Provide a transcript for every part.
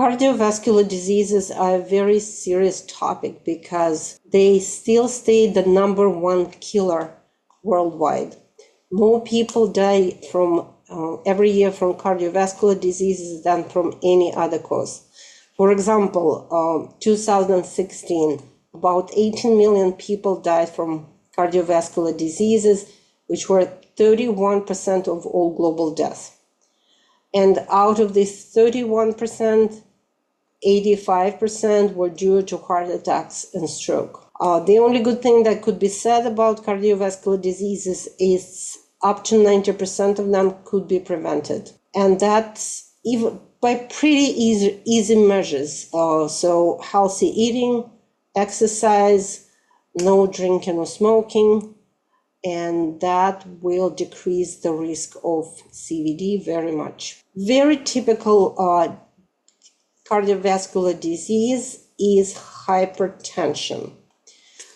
Cardiovascular diseases are a very serious topic because they still stay the number one killer worldwide. More people die from every year from cardiovascular diseases than from any other cause. For example, 2016, about 18 million people died from cardiovascular diseases, which were 31% of all global deaths. And out of this 31%, 85% were due to heart attacks and stroke. The only good thing that could be said about cardiovascular diseases is up to 90% of them could be prevented. And that's even by pretty easy measures. So healthy eating, exercise, no drinking or smoking, and that will decrease the risk of CVD very much. Very typical cardiovascular disease is hypertension.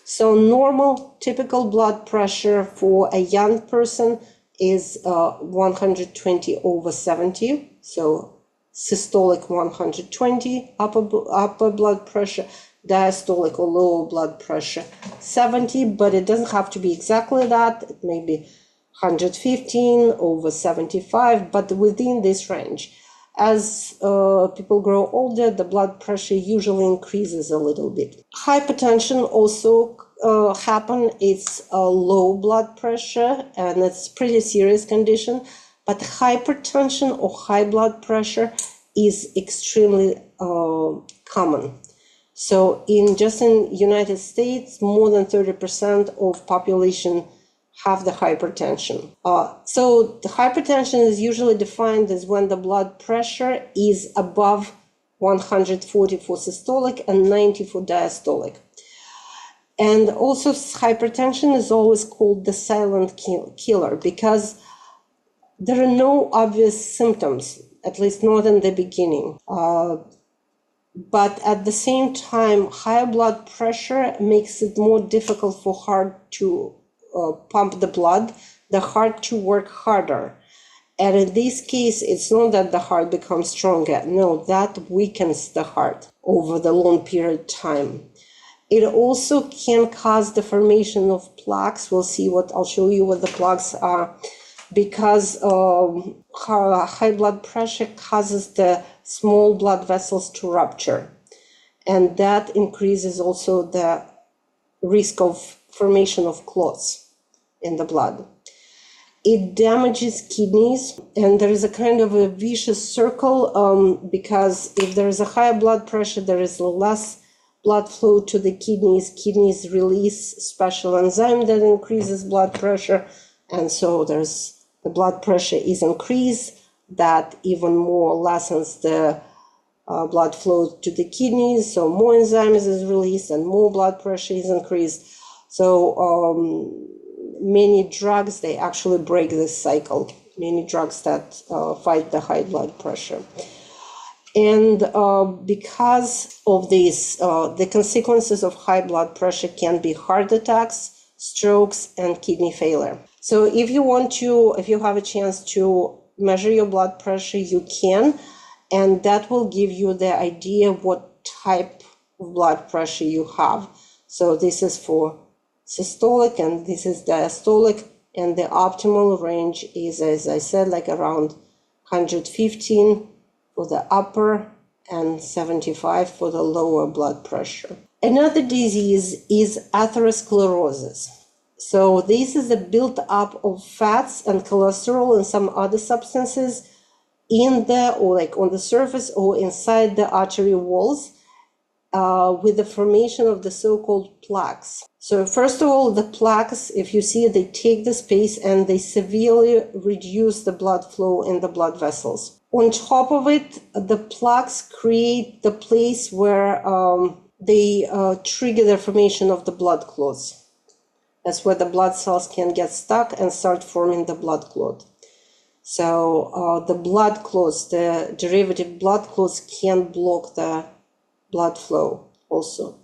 So normal typical blood pressure for a young person is 120/70, so systolic 120 upper blood pressure, diastolic or lower blood pressure 70, but it doesn't have to be exactly that. It may be 115/75, but within this range. As people grow older, the blood pressure usually increases a little bit. Hypertension also happen. It's a low blood pressure, and it's a pretty serious condition. But hypertension or high blood pressure is extremely common. So in United States, more than 30% of population have the hypertension. So the hypertension is usually defined as when the blood pressure is above 140 for systolic and 90 for diastolic. And also hypertension is always called the silent killer because there are no obvious symptoms, at least not in the beginning. But at the same time, higher blood pressure makes it more difficult for heart to pump the blood, the heart to work harder. And in this case, it's not that the heart becomes stronger. No, that weakens the heart over the long period of time. It also can cause the formation of plaques. I'll show you what the plaques are, because high blood pressure causes the small blood vessels to rupture. And that increases also the risk of formation of clots in the blood. It damages kidneys, and there is a kind of a vicious circle because if there is a higher blood pressure, there is less blood flow to the kidneys. Kidneys release special enzyme that increases blood pressure, and so the blood pressure is increased. That even more lessens the blood flow to the kidneys, so more enzymes is released and more blood pressure is increased. So many drugs, they actually break this cycle, many drugs that fight the high blood pressure. And because of this, the consequences of high blood pressure can be heart attacks, strokes, and kidney failure. So if you have a chance to measure your blood pressure, you can, and that will give you the idea what type of blood pressure you have. So this is for systolic and this is diastolic, and the optimal range is, as I said, like around 115 for the upper and 75 for the lower blood pressure. Another disease is atherosclerosis. So this is a build-up of fats and cholesterol and some other substances on the surface or inside the artery walls with the formation of the so-called plaques. So first of all, the plaques, if you see, they take the space and they severely reduce the blood flow in the blood vessels. On top of it, the plaques create the place where they trigger the formation of the blood clots. That's where the blood cells can get stuck and start forming the blood clot. So the blood clots, the derivative blood clots can block the blood flow also.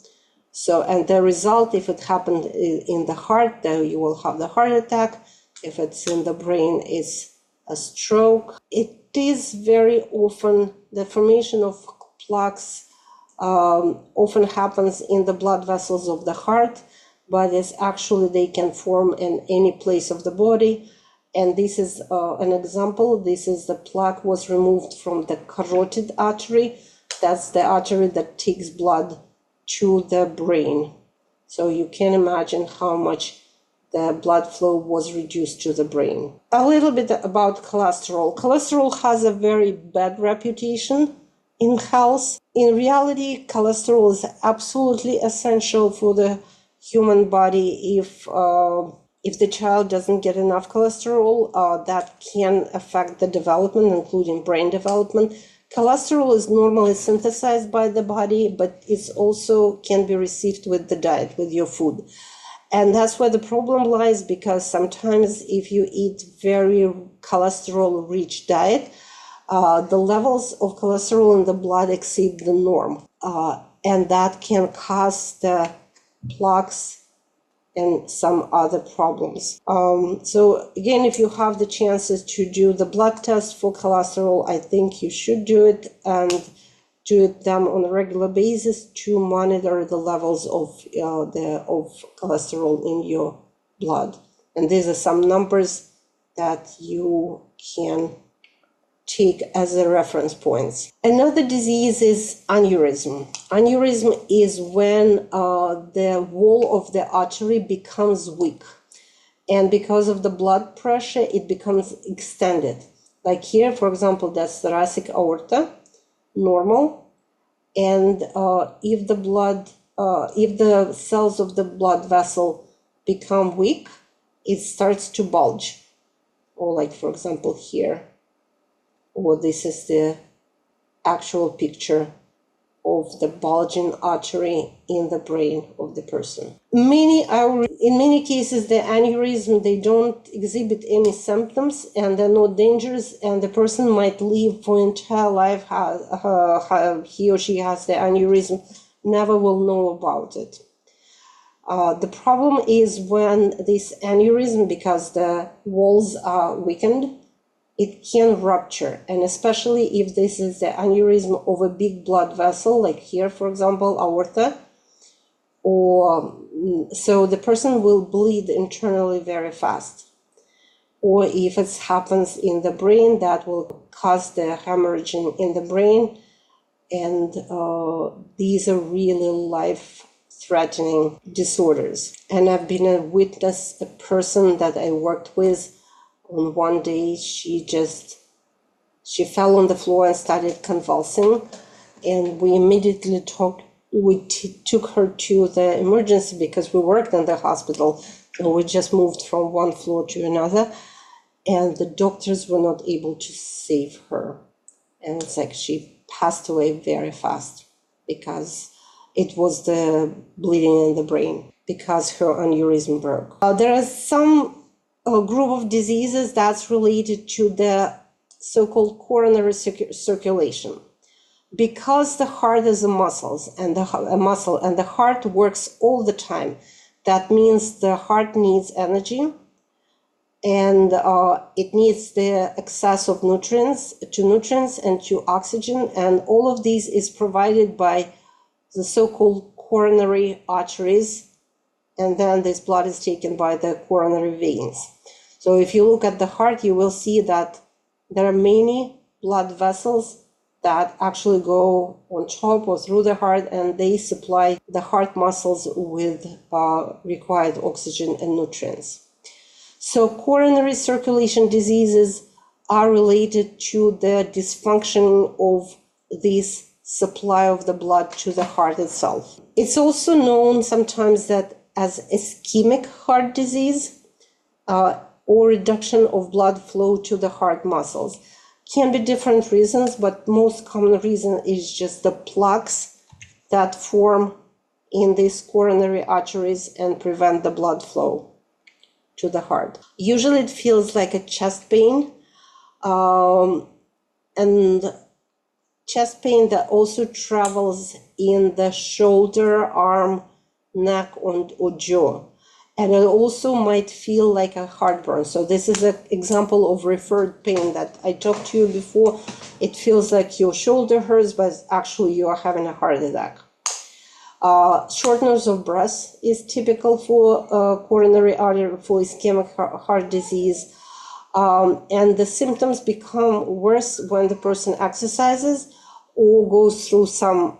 So, and the result, if it happened in the heart, then you will have the heart attack. If it's in the brain, it's a stroke. It is very often the formation of plaques often happens in the blood vessels of the heart, but it's actually they can form in any place of the body. And this is an example. This is the plaque was removed from the carotid artery. That's the artery that takes blood to the brain. So you can imagine how much the blood flow was reduced to the brain. A little bit about cholesterol. Cholesterol has a very bad reputation in health. In reality, cholesterol is absolutely essential for the human body. If the child doesn't get enough cholesterol, that can affect the development, including brain development. Cholesterol is normally synthesized by the body, but it's also can be received with the diet, with your food. And that's where the problem lies, because sometimes if you eat very cholesterol-rich diet, the levels of cholesterol in the blood exceed the norm. And that can cause the plaques and some other problems. So again, if you have the chances to do the blood test for cholesterol, I think you should do it, and do them on a regular basis to monitor the levels of cholesterol in your blood. And these are some numbers that you can take as a reference points. Another disease is aneurysm. Aneurysm is when the wall of the artery becomes weak, and because of the blood pressure, it becomes extended. Like here, for example, that's thoracic aorta, normal, and if the cells of the blood vessel become weak, it starts to bulge, or like for example here, or this is the actual picture of the bulging artery in the brain of the person. In many cases, the aneurysm, they don't exhibit any symptoms and they're not dangerous, and the person might live for entire life. He or she has the aneurysm, never will know about it. The problem is when this aneurysm, because the walls are weakened, it can rupture, and especially if this is the aneurysm of a big blood vessel, like here, for example, aorta, or so the person will bleed internally very fast. Or if it happens in the brain, that will cause the hemorrhage in the brain, and these are really life-threatening disorders. And I've been a witness, a person that I worked with. On one day, she fell on the floor and started convulsing, and we immediately took her to the emergency because we worked in the hospital, and we just moved from one floor to another, and the doctors were not able to save her. And it's like she passed away very fast because it was the bleeding in the brain because her aneurysm broke. There are some a group of diseases that's related to the so-called coronary circulation. Because the heart is a muscle and the heart works all the time, that means the heart needs energy, and it needs the access of nutrients and to oxygen, and all of these is provided by the so-called coronary arteries, and then this blood is taken by the coronary veins. So if you look at the heart, you will see that there are many blood vessels that actually go on top or through the heart, and they supply the heart muscles with required oxygen and nutrients. So coronary circulation diseases are related to the dysfunction of this supply of the blood to the heart itself. It's also known sometimes that as ischemic heart disease or reduction of blood flow to the heart muscles. Can be different reasons, but most common reason is just the plaques that form in these coronary arteries and prevent the blood flow to the heart. Usually it feels like a chest pain, and chest pain that also travels in the shoulder, arm, neck, or jaw. And it also might feel like a heartburn. So this is an example of referred pain that I talked to you before. It feels like your shoulder hurts, but actually you are having a heart attack. Shortness of breath is typical for coronary artery, for ischemic heart disease. And the symptoms become worse when the person exercises or goes through some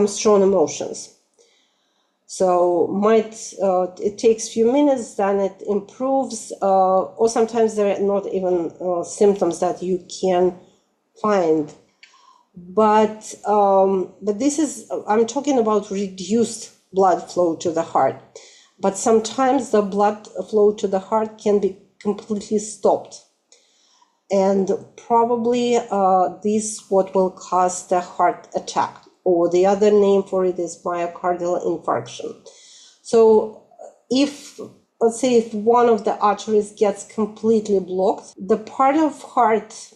strong emotions. So it takes a few minutes, then it improves, or sometimes there are not even symptoms that you can find. But this is, I'm talking about reduced blood flow to the heart. But sometimes the blood flow to the heart can be completely stopped. And probably this what will cause the heart attack, or the other name for it is myocardial infarction. So let's say if one of the arteries gets completely blocked, the part of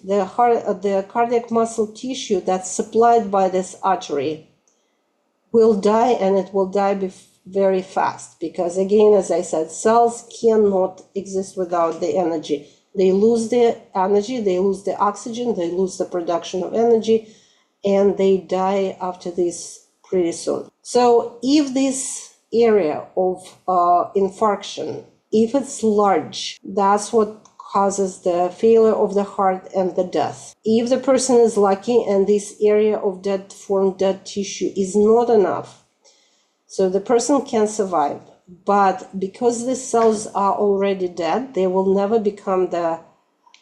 the cardiac muscle tissue that's supplied by this artery will die, and it will die very fast, because again, as I said, cells cannot exist without the energy. They lose the energy, they lose the oxygen, they lose the production of energy, and they die after this pretty soon. So if this area of infarction, if it's large, that's what causes the failure of the heart and the death. If the person is lucky and this area of formed dead tissue is not enough, so the person can survive. But because the cells are already dead, they will never become the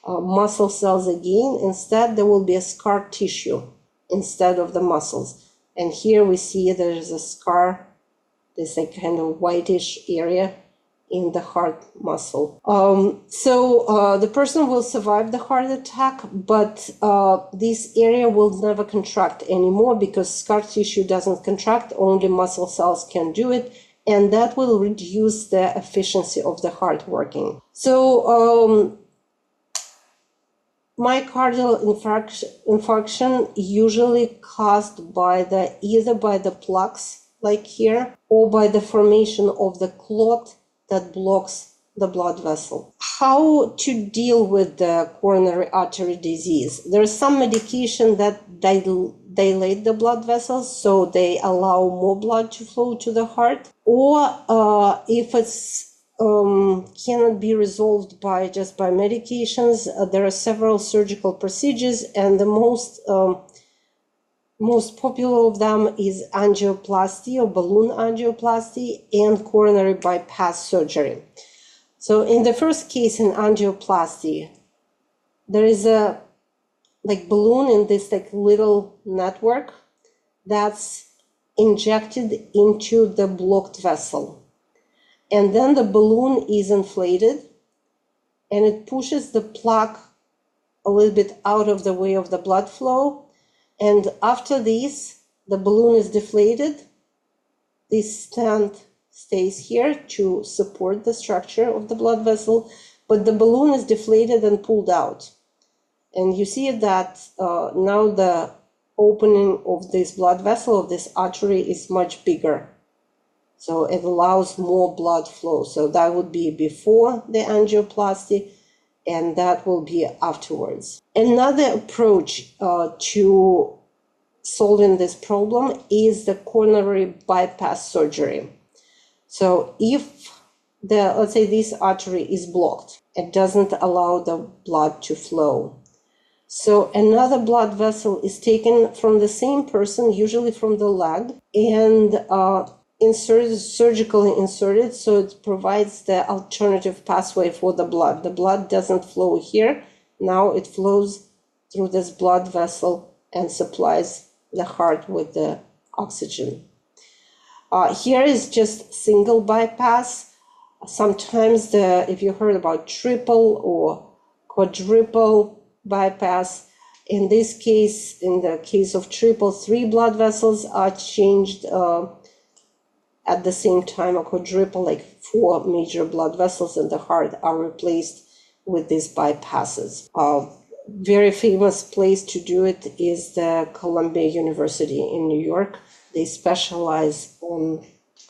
muscle cells again. Instead, there will be a scar tissue instead of the muscles. And here we see there's a scar, this like kind of whitish area in the heart muscle. So the person will survive the heart attack, but this area will never contract anymore, because scar tissue doesn't contract, only muscle cells can do it, and that will reduce the efficiency of the heart working. So myocardial infarction usually caused by either by the plaques, like here, or by the formation of the clot that blocks the blood vessel. How to deal with the coronary artery disease? There's some medication that dilate the blood vessels, so they allow more blood to flow to the heart. Or if it's cannot be resolved by medications, there are several surgical procedures, and the most popular of them is angioplasty or balloon angioplasty and coronary bypass surgery. So in the first case, in angioplasty, there is a balloon in this little network that's injected into the blocked vessel. And then the balloon is inflated, and it pushes the plaque a little bit out of the way of the blood flow. And after this, the balloon is deflated. This stent stays here to support the structure of the blood vessel, but the balloon is deflated and pulled out. And you see that now the opening of this blood vessel, of this artery, is much bigger. So it allows more blood flow. So that would be before the angioplasty, and that will be afterwards. Another approach to solving this problem is the coronary bypass surgery. So if let's say this artery is blocked, it doesn't allow the blood to flow. So another blood vessel is taken from the same person, usually from the leg, and surgically inserted, so it provides the alternative pathway for the blood. The blood doesn't flow here. Now it flows through this blood vessel and supplies the heart with the oxygen. Here is just single bypass. Sometimes if you heard about triple or quadruple bypass, in this case, in the case of triple, 3 blood vessels are changed at the same time. A quadruple, 4 major blood vessels in the heart are replaced with these bypasses. Very famous place to do it is the Columbia University in New York. They specialize on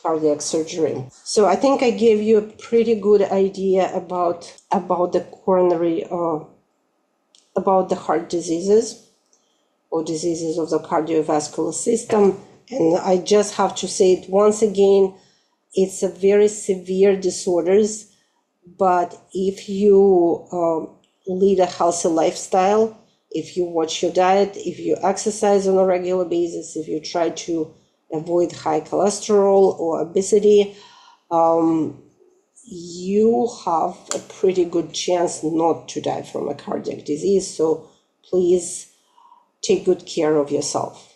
cardiac surgery. So I think I gave you a pretty good idea about the coronary, about the heart diseases or diseases of the cardiovascular system. And I just have to say it once again, it's a very severe disorders, but if you lead a healthy lifestyle, if you watch your diet, if you exercise on a regular basis, if you try to avoid high cholesterol or obesity, you have a pretty good chance not to die from a cardiac disease. So please take good care of yourself.